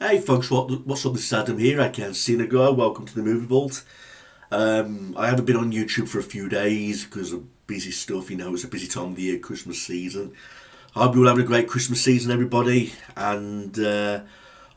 Hey folks, what's up? This is Adam here. I can't see the guy. Welcome to the Movie Vault. I haven't been on YouTube for a few days because of busy stuff. You know, it's a busy time of the year, Christmas season. I hope you're all having a great Christmas season, everybody. And I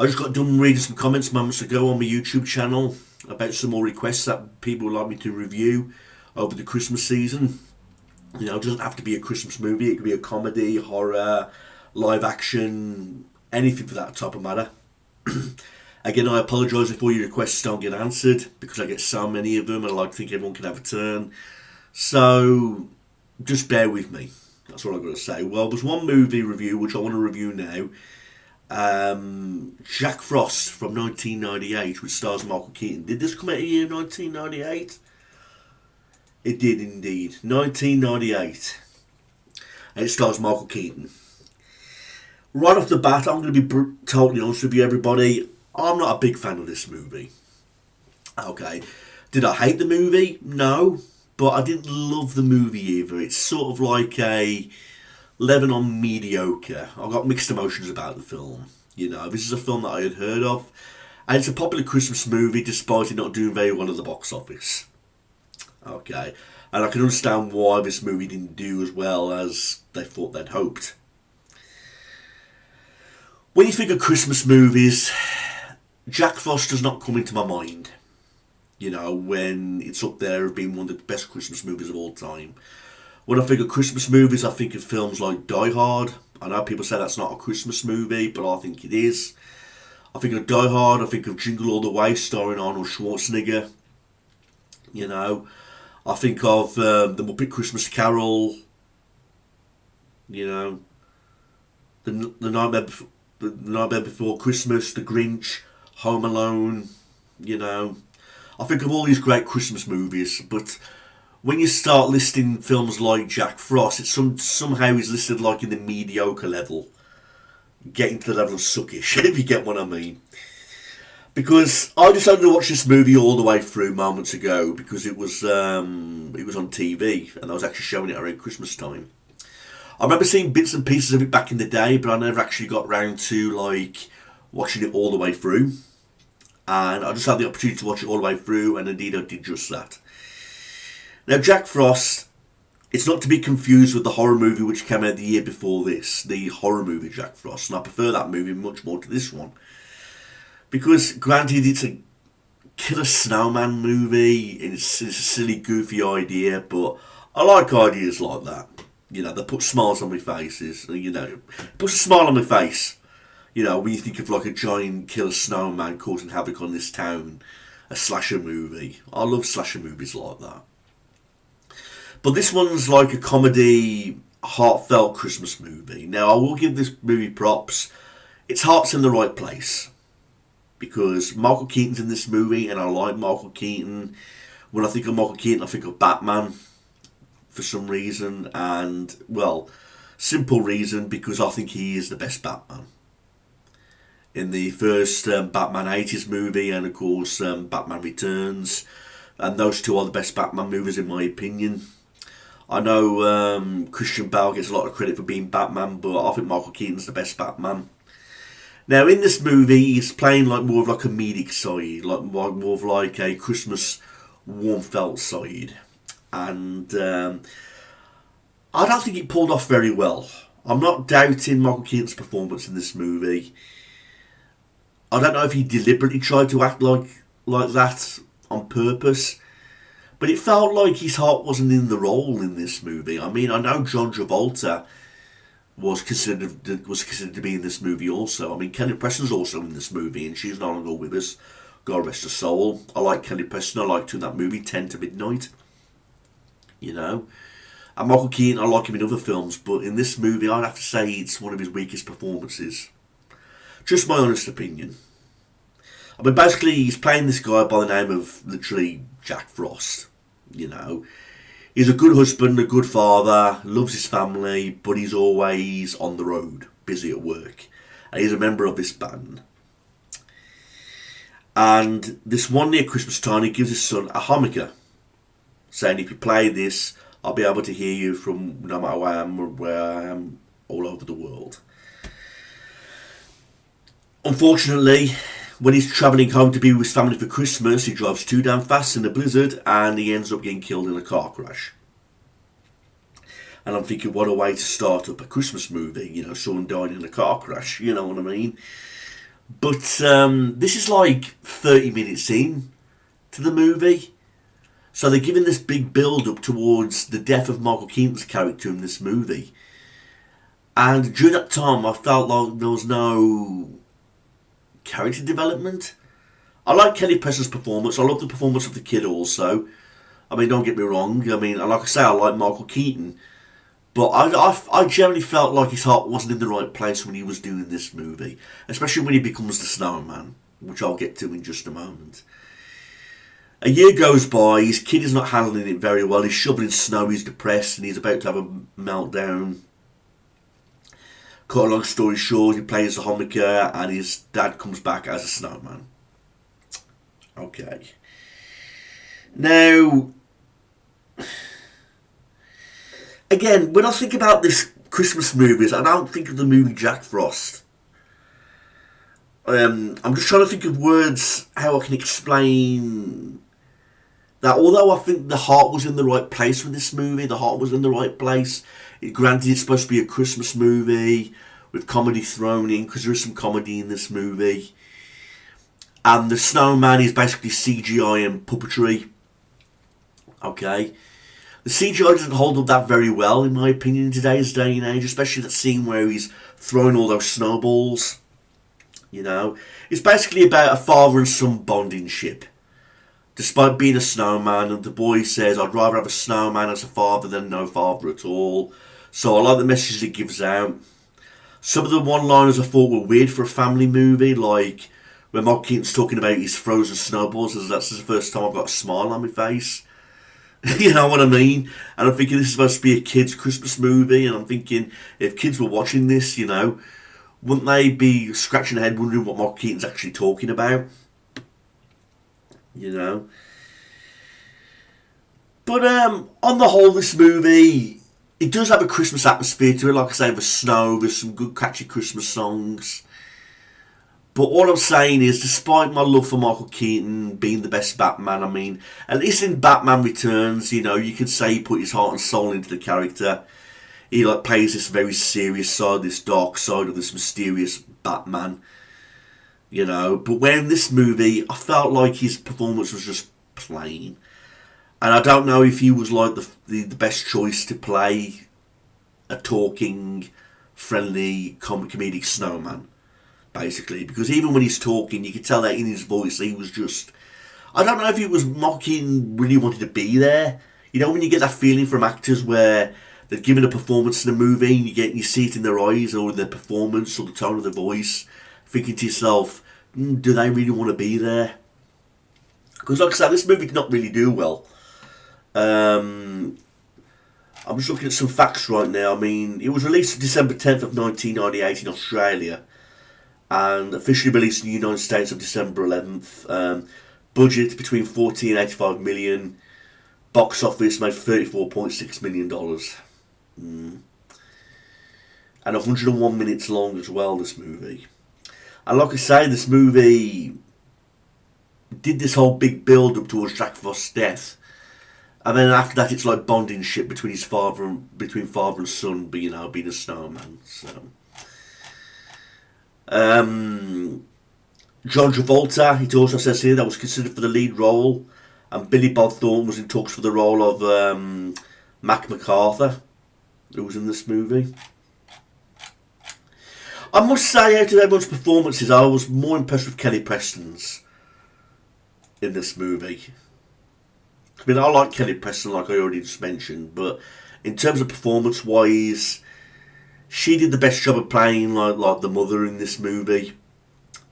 just got done reading some comments moments ago on my YouTube channel about some more requests that people would like me to review over the Christmas season. You know, it doesn't have to be a Christmas movie. It could be a comedy, horror, live action, anything for that type of matter. Again, I apologise if all your requests don't get answered because I get so many of them and I like to think everyone can have a turn. So, just bear with me. That's all I've got to say. Well, there's one movie review which I want to review now. Jack Frost from 1998, which stars Michael Keaton. Did this come out in the year 1998? It did indeed. 1998. And it stars Michael Keaton. Right off the bat, I'm going to be totally honest with you, everybody. I'm not a big fan of this movie. Okay. Did I hate the movie? No. But I didn't love the movie either. It's sort of like a 11 on mediocre. I've got mixed emotions about the film. You know, this is a film that I had heard of. And it's a popular Christmas movie despite it not doing very well at the box office. Okay. And I can understand why this movie didn't do as well as they thought they'd hoped. When you think of Christmas movies, Jack Frost does not come into my mind. You know, when it's up there as being one of the best Christmas movies of all time. When I think of Christmas movies, I think of films like Die Hard. I know people say that's not a Christmas movie, but I think it is. I think of Die Hard, I think of Jingle All the Way, starring Arnold Schwarzenegger. You know, I think of The Muppet Christmas Carol. You know, The Nightmare Before Christmas, The Grinch, Home Alone, you know. I think of all these great Christmas movies, but when you start listing films like Jack Frost, it's somehow he's listed like in the mediocre level, getting to the level of suckish, if you get what I mean. Because I decided to watch this movie all the way through moments ago because it was on TV and I was actually showing it around Christmas time. I remember seeing bits and pieces of it back in the day, but I never actually got round to like watching it all the way through. And I just had the opportunity to watch it all the way through, and indeed I did just that. Now, Jack Frost, it's not to be confused with the horror movie which came out the year before this, the horror movie Jack Frost, and I prefer that movie much more to this one. Because, granted, it's a killer snowman movie, and it's a silly, goofy idea, but I like ideas like that. You know, they put smiles on my faces. You know, puts a smile on my face. You know, when you think of like a giant killer snowman causing havoc on this town, a slasher movie. I love slasher movies like that. But this one's like a comedy, heartfelt Christmas movie. Now, I will give this movie props. Its heart's in the right place. Because Michael Keaton's in this movie, and I like Michael Keaton. When I think of Michael Keaton, I think of Batman. For some reason, and well, simple reason, because I think he is the best Batman. In the first Batman 80s movie, and of course Batman Returns, and those two are the best Batman movies in my opinion. I know Christian Bale gets a lot of credit for being Batman, but I think Michael Keaton's the best Batman. Now in this movie, he's playing like more of like a comedic side, like more of like a Christmas warm felt side. And I don't think it pulled off very well. I'm not doubting Michael Keaton's performance in this movie. I don't know if he deliberately tried to act like that on purpose, but it felt like his heart wasn't in the role in this movie. I mean, I know John Travolta was considered to be in this movie also. I mean, Kelly Preston's also in this movie, and she's no longer with us. God rest her soul. I like Kelly Preston. I liked her in that movie, 10 to Midnight. You know. And Michael Keaton, I like him in other films, but in this movie, I'd have to say it's one of his weakest performances. Just my honest opinion. I mean, basically, he's playing this guy by the name of, literally, Jack Frost. You know. He's a good husband, a good father, loves his family, but he's always on the road, busy at work. And he's a member of this band. And this one near Christmas time, he gives his son a harmonica, saying, if you play this, I'll be able to hear you from no matter where I am, all over the world. Unfortunately, when he's travelling home to be with his family for Christmas, he drives too damn fast in a blizzard and he ends up getting killed in a car crash. And I'm thinking, what a way to start up a Christmas movie, you know, someone died in a car crash, you know what I mean? But this is like 30 minutes in to the movie. So they're giving this big build-up towards the death of Michael Keaton's character in this movie. And during that time, I felt like there was no character development. I like Kelly Preston's performance. I love the performance of the kid also. I mean, don't get me wrong. I mean, like I say, I like Michael Keaton. But I generally felt like his heart wasn't in the right place when he was doing this movie. Especially when he becomes the snowman, which I'll get to in just a moment. A year goes by, his kid is not handling it very well. He's shoveling snow, he's depressed, and he's about to have a meltdown. Cut a long story short, he plays the harmonica, and his dad comes back as a snowman. Okay. Now, again, when I think about this Christmas movies, I don't think of the movie Jack Frost. I'm just trying to think of words, how I can explain that. Although I think the heart was in the right place with this movie, the heart was in the right place. Granted, it's supposed to be a Christmas movie with comedy thrown in, because there is some comedy in this movie. And the snowman is basically CGI and puppetry. Okay. The CGI doesn't hold up that very well, in my opinion, in today's day and age, especially that scene where he's throwing all those snowballs. You know, it's basically about a father and son bonding ship. Despite being a snowman, and the boy says, I'd rather have a snowman as a father than no father at all. So I like the message it gives out. Some of the one-liners I thought were weird for a family movie, like when Mark Keaton's talking about his frozen snowballs, that's the first time I've got a smile on my face. You know what I mean? And I'm thinking this is supposed to be a kid's Christmas movie, and I'm thinking if kids were watching this, you know, wouldn't they be scratching their head wondering what Mark Keaton's actually talking about? You know? But on the whole, this movie, it does have a Christmas atmosphere to it. Like I say, there's snow, there's some good catchy Christmas songs. But all I'm saying is, despite my love for Michael Keaton being the best Batman, I mean, at least in Batman Returns, you know, you can say he put his heart and soul into the character. He like plays this very serious side, this dark side of this mysterious Batman. You know, but when in this movie, I felt like his performance was just plain. And I don't know if he was like the best choice to play a talking, friendly, comedic snowman. Basically, because even when he's talking, you can tell that in his voice he was just... I don't know if he was mocking, really wanted to be there. You know, when you get that feeling from actors where they've given a performance in a movie and you see it in their eyes or their performance or the tone of their voice, thinking to yourself, do they really want to be there? Because like I said, this movie did not really do well. I'm just looking at some facts right now. I mean, it was released December 10th of 1998 in Australia, and officially released in the United States on December 11th. Budget between 40 and 85 million. Box office made $34.6 million. And 101 minutes long as well, this movie. And like I say, this movie did this whole big build up towards Jack Frost's death. And then after that, it's like bonding ship between father and son, being a snowman. So, John Travolta, it also says here, that was considered for the lead role, and Billy Bob Thornton was in talks for the role of Mac MacArthur, who was in this movie. I must say, out of everyone's performances, I was more impressed with Kelly Preston's. in this movie. I mean, I like Kelly Preston, like I already just mentioned, but in terms of performance-wise, she did the best job of playing like the mother in this movie.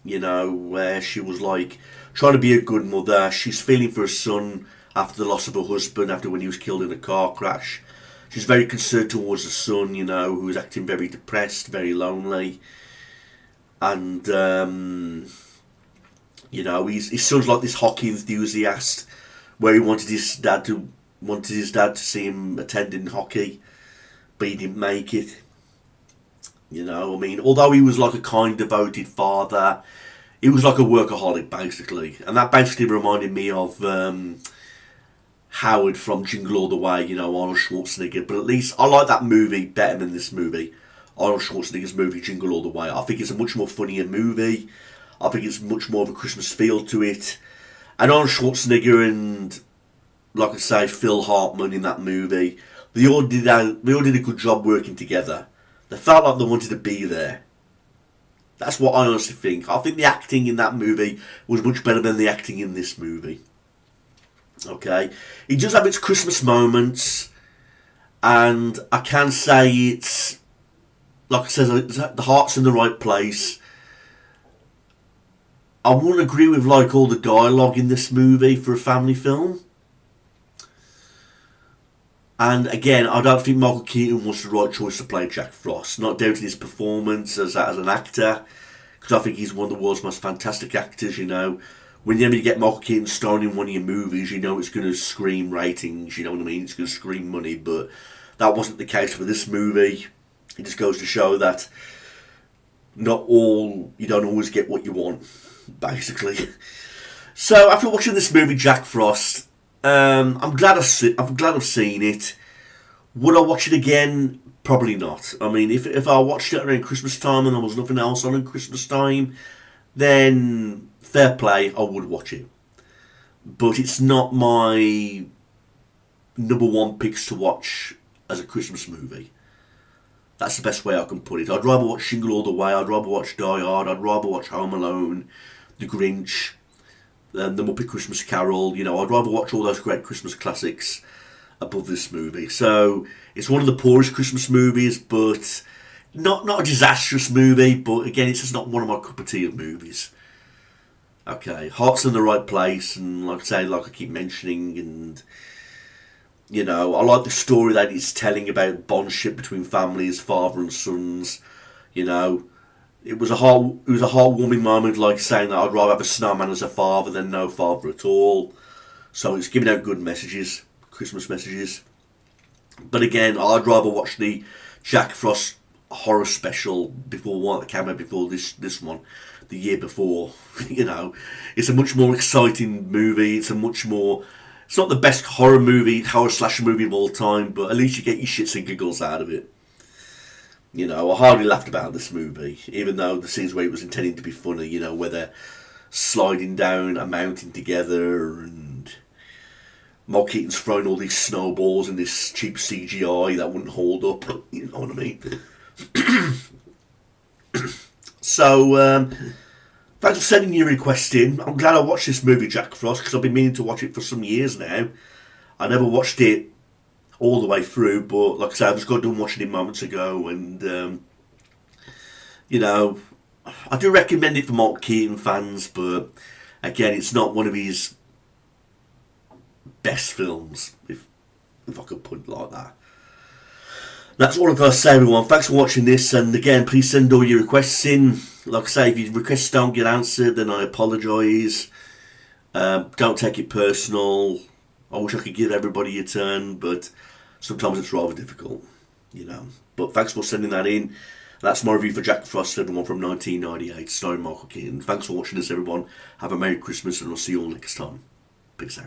You know, where she was like trying to be a good mother. She's feeling for her son after the loss of her husband, after when he was killed in a car crash. She's very concerned towards the son, you know, who's acting very depressed, very lonely. And, you know, his son's like this hockey enthusiast, where he wanted his dad to see him attending hockey, but he didn't make it. You know, I mean, although he was like a kind, devoted father, he was like a workaholic, basically. And that basically reminded me of Howard from Jingle All the Way, you know, Arnold Schwarzenegger. But at least I like that movie better than this movie, Arnold Schwarzenegger's movie Jingle All the Way. I think it's a much more funnier movie. I think it's much more of a Christmas feel to it. And Arnold Schwarzenegger and, like I say, Phil Hartman in that movie, they all did a good job working together. They felt like they wanted to be there. That's what I honestly think. I think the acting in that movie was much better than the acting in this movie. Okay? It does have its Christmas moments, and I can say it's, like I said, the heart's in the right place. I wouldn't agree with like all the dialogue in this movie for a family film. And again, I don't think Michael Keaton was the right choice to play Jack Frost. Not down to his performance as an actor, because I think he's one of the world's most fantastic actors, you know. Whenever you get Michael Keaton starring in one of your movies, you know it's going to scream ratings, you know what I mean? It's going to scream money, but that wasn't the case for this movie. It just goes to show that you don't always get what you want, basically. So after watching this movie, Jack Frost, I'm glad I've seen it. Would I watch it again? Probably not. I mean, if I watched it around Christmas time and there was nothing else on at Christmas time, then fair play, I would watch it. But it's not my number one picks to watch as a Christmas movie. That's the best way I can put it. I'd rather watch Jingle All the Way, I'd rather watch Die Hard, I'd rather watch Home Alone, The Grinch, The Muppet Christmas Carol. You know, I'd rather watch all those great Christmas classics above this movie. So it's one of the poorest Christmas movies, but not a disastrous movie. But again, it's just not one of my cup of tea of movies. Okay, heart's in the right place, and like I say, like I keep mentioning, and you know, I like the story that it's telling about bondship between families, father and sons. You know, it was a heartwarming moment, like saying that I'd rather have a snowman as a father than no father at all. So it's giving out good messages, Christmas messages. But again, I'd rather watch the Jack Frost horror special before one that came out before this one, the year before. You know, it's a much more exciting movie. It's not the best horror slasher movie of all time, but at least you get your shits and giggles out of it. You know, I hardly laughed about this movie, even though the scenes where it was intending to be funny, you know, where they're sliding down a mountain together and Mark Keaton's throwing all these snowballs and this cheap CGI that wouldn't hold up, you know what I mean? So, thanks for sending your request in. I'm glad I watched this movie, Jack Frost, because I've been meaning to watch it for some years now. I never watched it all the way through, but like I said, I just got done watching it moments ago, and you know, I do recommend it for Mark Keaton fans, but again, it's not one of his best films, if I could put it like that. That's all I've got to say, everyone. Thanks for watching this, and again, please send all your requests in. Like I say, if your requests don't get answered, then I apologise. Don't take it personal. I wish I could give everybody a turn, but sometimes it's rather difficult, you know. But thanks for sending that in. That's my review for Jack Frost, everyone, from 1998, starring Michael Keaton. Thanks for watching this, everyone. Have a Merry Christmas, and I'll see you all next time. Peace out.